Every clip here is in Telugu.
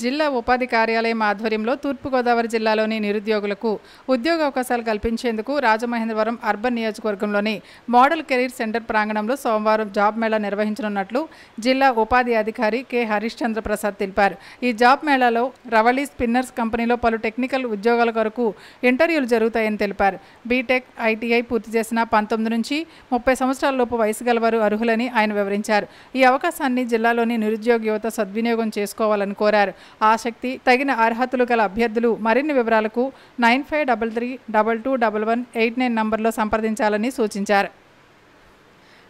జిల్లా ఉపాధి కార్యాలయం ఆధ్వర్యంలో తూర్పుగోదావరి జిల్లాలోని నిరుద్యోగులకు ఉద్యోగ అవకాశాలు కల్పించేందుకు రాజమహేంద్రవరం అర్బన్ నియోజకవర్గంలోని మోడల్ కెరీర్ సెంటర్ ప్రాంగణంలో సోమవారం జాబ్ మేళా నిర్వహించనున్నట్లు జిల్లా ఉపాధి అధికారి కె హరిశ్చంద్ర ప్రసాద్ తెలిపారు. ఈ జాబ్ మేళాలో రవళి స్పిన్నర్స్ కంపెనీలో పలు టెక్నికల్ ఉద్యోగాల కొరకు ఇంటర్వ్యూలు జరుగుతాయని తెలిపారు. బీటెక్, ఐటీఐ పూర్తి చేసిన 19 నుంచి 30 సంవత్సరాలలోపు వయసు గలవారు అర్హులని ఆయన వివరించారు. ఈ అవకాశాన్ని జిల్లాలోని నిరుద్యోగ యువత సద్వినియోగం చేసుకోవాలని కోరారు. ఆసక్తి, తగిన అర్హతలు గల అభ్యర్థులు మరిన్ని వివరాలకు 9533221189 నంబర్లో సంప్రదించాలని సూచించారు.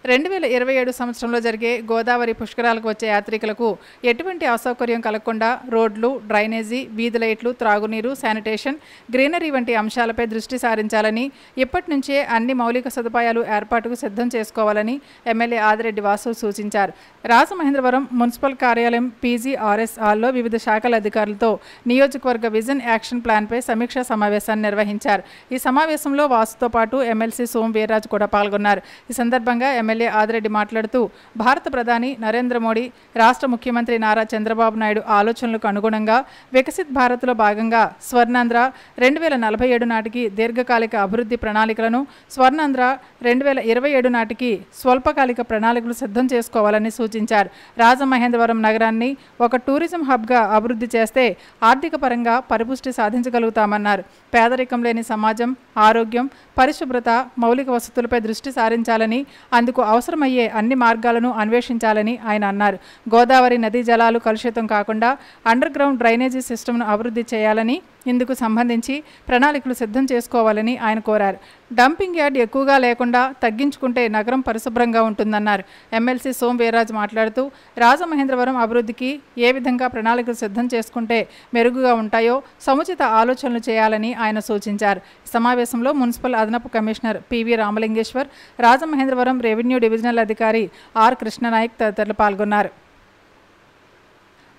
2027 సంవత్సరంలో జరిగే గోదావరి పుష్కరాలకు వచ్చే యాత్రికులకు ఎటువంటి అసౌకర్యం కలగకుండా రోడ్లు, డ్రైనేజీ, వీధి లైట్లు, త్రాగునీరు, శానిటేషన్, గ్రీనరీ వంటి అంశాలపై దృష్టి సారించాలని, ఇప్పటి నుంచే అన్ని మౌలిక సదుపాయాలు ఏర్పాటుకు సిద్ధం చేసుకోవాలని ఎమ్మెల్యే ఆదిరెడ్డి వాసు సూచించారు. రాజమహేంద్రవరం మున్సిపల్ కార్యాలయం పీజీఆర్ఎస్ హాల్లో వివిధ శాఖల అధికారులతో నియోజకవర్గ విజన్ యాక్షన్ ప్లాన్పై సమీక్షా సమావేశాన్ని నిర్వహించారు. ఈ సమావేశంలో వాసుతో పాటు ఎమ్మెల్సీ సోము వీర్రాజు కూడా పాల్గొన్నారు. ఈ సందర్భంగా ఎమ్మెల్యే ఆదిరెడ్డి మాట్లాడుతూ భారత ప్రధాని నరేంద్ర మోడీ, రాష్ట్ర ముఖ్యమంత్రి నారా చంద్రబాబు నాయుడు ఆలోచనలకు అనుగుణంగా వికసిత్ భారత్లో భాగంగా స్వర్ణాంధ్ర 2047 నాటికి దీర్ఘకాలిక అభివృద్ధి ప్రణాళికలను, స్వర్ణాంధ్ర 2027 నాటికి స్వల్పకాలిక ప్రణాళికలు సిద్ధం చేసుకోవాలని సూచించారు. రాజమహేంద్రవరం నగరాన్ని ఒక టూరిజం హబ్గా అభివృద్ధి చేస్తే ఆర్థిక పరంగా పరిపుష్టి సాధించగలుగుతామన్నారు. పేదరికం లేని సమాజం, ఆరోగ్యం, పరిశుభ్రత, మౌలిక వసతులపై దృష్టి సారించాలని, అందుకు అవసరమయ్యే అన్ని మార్గాలను అన్వేషించాలని ఆయన అన్నారు. గోదావరి నదీ జలాలు కలుషితం కాకుండా అండర్ గ్రౌండ్ డ్రైనేజీ సిస్టమ్ను అభివృద్ధి చేయాలని, ఇందుకు సంబంధించి ప్రణాళికలు సిద్ధం చేసుకోవాలని ఆయన కోరారు. డంపింగ్ యార్డ్ ఎక్కువగా లేకుండా తగ్గించుకుంటే నగరం పరిశుభ్రంగా ఉంటుందన్నారు. ఎమ్మెల్సీ సోము వీర్రాజు మాట్లాడుతూ రాజమహేంద్రవరం అభివృద్ధికి ఏ విధంగా ప్రణాళికలు సిద్ధం చేసుకుంటే మెరుగుగా ఉంటాయో సముచిత ఆలోచనలు చేయాలని ఆయన సూచించారు. సమావేశంలో మున్సిపల్ అదనపు commissioner PV Ramalingeswar, Rajamahendravaram revenue divisional అధికారి ఆర్ కృష్ణనాయక్ తదితరులు పాల్గొన్నారు.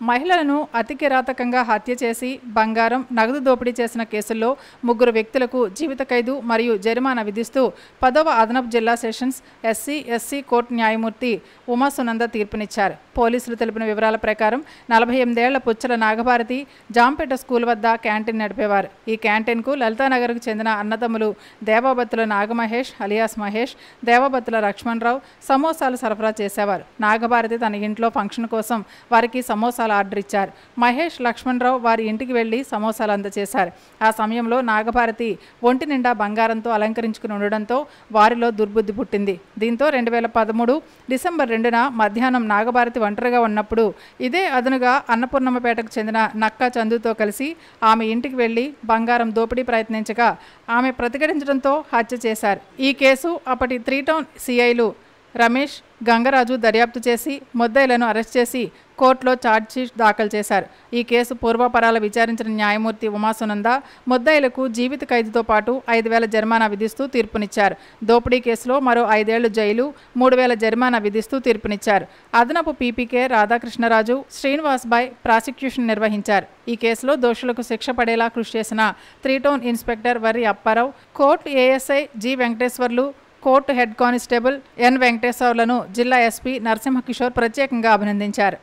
మహిళలను అతి కిరాతకంగా హత్య చేసి బంగారం, నగదు దోపిడీ చేసిన కేసుల్లో 3 వ్యక్తులకు జీవిత ఖైదు మరియు జరిమానా విధిస్తూ 10వ అదనపు జిల్లా సెషన్స్ ఎస్సీ కోర్టు న్యాయమూర్తి ఉమా సునంద తీర్పునిచ్చారు. పోలీసులు తెలిపిన వివరాల ప్రకారం 48 ఏళ్ల పుచ్చల నాగభారతి జాంపేట స్కూల్ వద్ద క్యాంటీన్ నడిపేవారు. ఈ క్యాంటీన్కు లలితానగర్కు చెందిన అన్నదమ్ములు దేవాబత్తుల నాగమహేష్ అలియాస్ మహేష్, దేవాబత్తుల లక్ష్మణరావు సమోసాలు సరఫరా చేసేవారు. నాగభారతి తన ఇంట్లో ఫంక్షన్ కోసం వారికి సమోసాలు ఆర్డర్ ఇచ్చారు. మహేష్, లక్ష్మణరావు వారి ఇంటికి వెళ్లి సమోసాలు అందజేశారు. ఆ సమయంలో నాగభారతి ఒంటి నిండా బంగారంతో అలంకరించుకుని ఉండడంతో వారిలో దుర్బుద్ధి పుట్టింది. దీంతో 2013 డిసెంబర్ 2న మధ్యాహ్నం నాగభారతి ఒంటరిగా ఉన్నప్పుడు ఇదే అదనుగా అన్నపూర్ణమ్మపేటకు చెందిన నక్కా చందుతో కలిసి ఆమె ఇంటికి వెళ్లి బంగారం దోపిడీ ప్రయత్నించగా ఆమె ప్రతిఘటించడంతో హత్య చేశారు. ఈ కేసు అప్పటి 3 టౌన్ సిఐలు రమేష్, గంగరాజు దర్యాప్తు చేసి ముద్దాయిలను అరెస్ట్ చేసి కోర్టులో ఛార్జ్షీట్ దాఖలు చేశారు. ఈ కేసు పూర్వాపరాల విచారించిన న్యాయమూర్తి ఉమా సునంద ముద్దాయిలకు జీవిత ఖైదుతో పాటు 5,000 జరిమానా విధిస్తూ తీర్పునిచ్చారు. దోపిడీ కేసులో మరో 5 ఏళ్లు జైలు, 3,000 జరిమానా విధిస్తూ తీర్పునిచ్చారు. అదనపు పీపీకే రాధాకృష్ణరాజు, శ్రీనివాస్ బాయ్ ప్రాసిక్యూషన్ నిర్వహించారు. ఈ కేసులో దోషులకు శిక్ష పడేలా కృషి చేసిన 3 town inspector Varri Apparao, court ASI G Venkateswarlu, court head constable N వెంకటేశ్వర్లను జిల్లా ఎస్పీ నరసింహకిషోర్ ప్రత్యేకంగా అభినందించారు.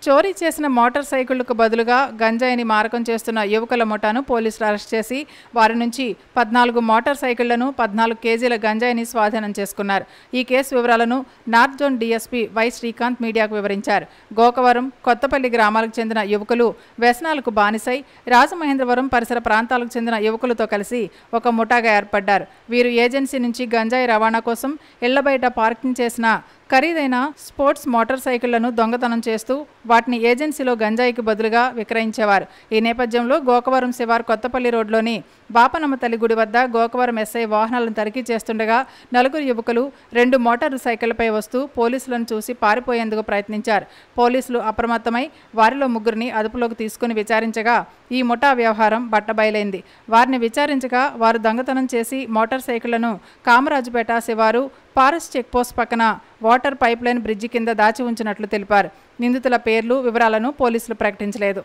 చోరీ చేసిన మోటార్ సైకిళ్లకు బదులుగా గంజాయిని మారకం చేస్తున్న యువకుల ముఠాను పోలీసులు అరెస్ట్ చేసి వారి నుంచి 14 మోటార్ సైకిళ్లను, 14 కేజీల గంజాయిని స్వాధీనం చేసుకున్నారు. ఈ కేసు వివరాలను north zone DSP why Srikanth మీడియాకు వివరించారు. గోకవరం, కొత్తపల్లి గ్రామాలకు చెందిన యువకులు వ్యసనాలకు బానిసై రాజమహేంద్రవరం పరిసర ప్రాంతాలకు చెందిన యువకులతో కలిసి ఒక ముఠాగా ఏర్పడ్డారు. వీరు ఏజెన్సీ నుంచి గంజాయి రవాణా కోసం ఇళ్ల బయట పార్కింగ్ చేసిన ఖరీదైన స్పోర్ట్స్ మోటార్ సైకిళ్లను దొంగతనం చేస్తూ వాటిని ఏజెన్సీలో గంజాయికి బదులుగా విక్రయించేవారు. ఈ నేపథ్యంలో గోకవరం శివారు కొత్తపల్లి రోడ్లోని బాపనమ్మ తల్లి గుడి వద్ద గోకవరం ఎస్ఐ వాహనాలను తనిఖీ చేస్తుండగా 4 యువకులు 2 మోటారు సైకిళ్లపై వస్తూ పోలీసులను చూసి పారిపోయేందుకు ప్రయత్నించారు. పోలీసులు అప్రమత్తమై వారిలో 3ని అదుపులోకి తీసుకుని విచారించగా ఈ ముఠా వ్యవహారం బట్టబయలైంది. వారిని విచారించగా వారు దొంగతనం చేసి మోటార్ సైకిళ్లను కామరాజుపేట శివారు ఫారెస్ట్ చెక్పోస్ట్ పక్కన వాటర్ పైప్లైన్ బ్రిడ్జి కింద దాచి ఉంచినట్లు తెలిపారు. నిందితుల పేర్లు, వివరాలను పోలీసులు ప్రకటించలేదు.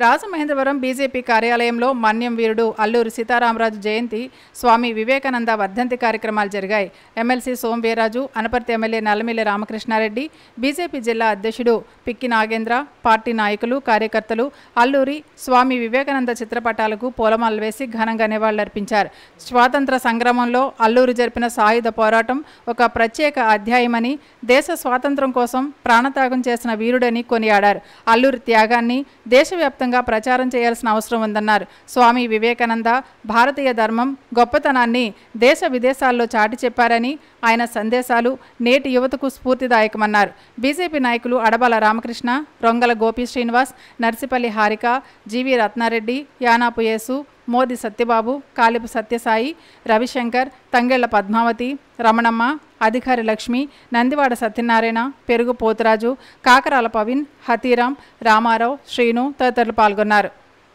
రాజమహేంద్రవరం బీజేపీ కార్యాలయంలో మన్యం వీరుడు అల్లూరి సీతారామరాజు జయంతి, స్వామి వివేకానంద వర్ధంతి కార్యక్రమాలు జరిగాయి. MLC Somu Veerraju, Anaparthi MLA Nallamilli Ramakrishna Reddy, BJP జిల్లా అధ్యక్షుడు పిక్కి నాగేంద్ర, పార్టీ నాయకులు, కార్యకర్తలు అల్లూరి, స్వామి వివేకానంద చిత్రపటాలకు పూలమాలలు వేసి ఘనంగా నివాళులర్పించారు. స్వాతంత్ర సంగ్రామంలో అల్లూరి జరిపిన సాయుధ పోరాటం ఒక ప్రత్యేక అధ్యాయమని, దేశ స్వాతంత్ర్యం కోసం ప్రాణత్యాగం చేసిన వీరుడని కొనియాడారు. అల్లూరి త్యాగాన్ని దేశవ్యాప్తంగా ప్రచారం చేయాల్సిన అవసరం ఉందన్నారు. స్వామి వివేకానంద భారతీయ ధర్మం గొప్పతనాన్ని దేశ విదేశాల్లో చాటి చెప్పారని, ఆయన సందేశాలు నేటి యువతకు స్ఫూర్తిదాయకమన్నారు. బీజేపీ నాయకులు అడబాల రామకృష్ణ, రొంగల గోపి శ్రీనివాస్, నర్సిపల్లి హారిక, జీవి రత్నారెడ్డి, యానాపు యేసు, మోది సత్యబాబు, కాలిపు సత్యసాయి, రవిశంకర్, తంగెళ్ల పద్మావతి, రమణమ్మ, అధికారి లక్ష్మి, నందివాడ సత్యనారాయణ, పెరుగు పోతురాజు, కాకరాల పవిన్, హతీరాం, రామారావు, శ్రీను తదితరులు పాల్గొన్నారు.